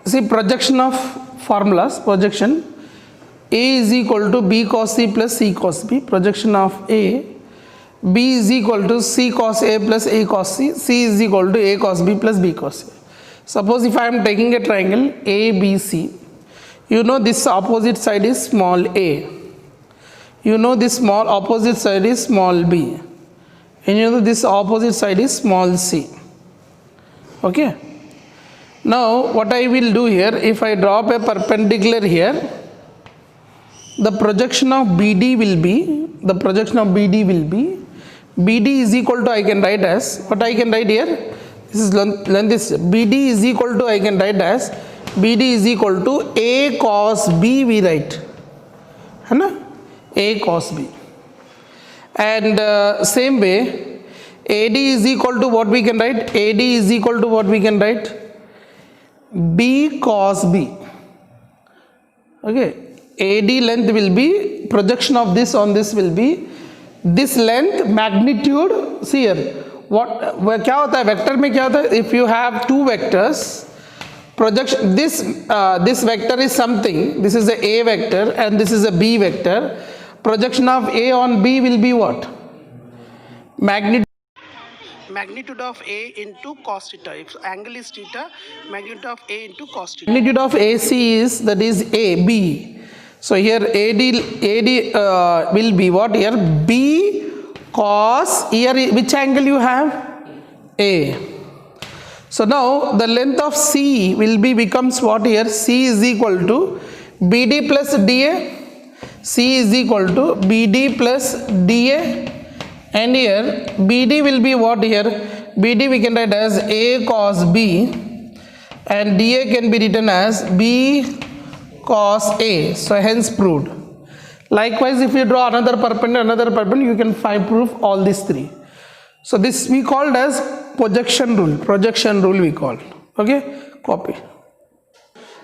see projection of formulas, projection A is equal to B cos C plus C cos B, projection of A, B is equal to C cos A plus A cos C, C is equal to A cos B plus B cos A. Suppose if I am taking a triangle ABC, you know this opposite side is small a, you know this small opposite side is small b, and you know this opposite side is small c. Okay. Now what I will do here, if I drop a perpendicular here, the projection of BD will be, BD is equal to, I can write as, what I can write here, this is length is BD is equal to, I can write as, BD is equal to A cos B we write, है ना, A cos B. And same way AD is equal to what we can write, AD is equal to what we can write, B cos B. Okay, AD length will be, projection of this on this will be this length magnitude. See here, what क्या होता है vector में, क्या होता है, if you have two vectors, projection, this vector is something, this is a A vector and this is a B vector, projection of A on B will be what, magnitude of A into cos theta. If angle is theta, magnitude of A into cos theta. Magnitude of AC is, that is AB. So here AD will be what here, B cos, here which angle you have, A. So now the length of C will be, becomes what here, C is equal to BD plus DA, C is equal to BD plus DA, and here BD will be what here, BD we can write as A cos B and DA can be written as B cos A. So hence proved. Likewise, if you draw another perpendicular, you can prove all these three. So this we called as projection rule we call. Okay, copy.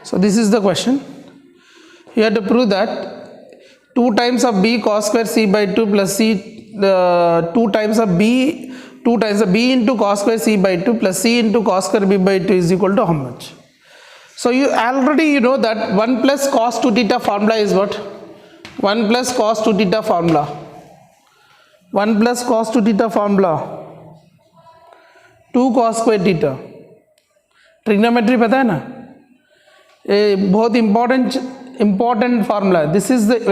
So this is the question. You have to prove that 2 times of B cos square C by 2 plus C, 2 times of B into cos square C by 2 plus C into cos square B by 2 is equal to how much? So you already know that 1 plus cos 2 theta formula is what? 1 plus cos 2 theta formula. 1 plus cos 2 theta formula 2 cos square theta. Trigonometry पता है ना, ये बहुत important formula. This is the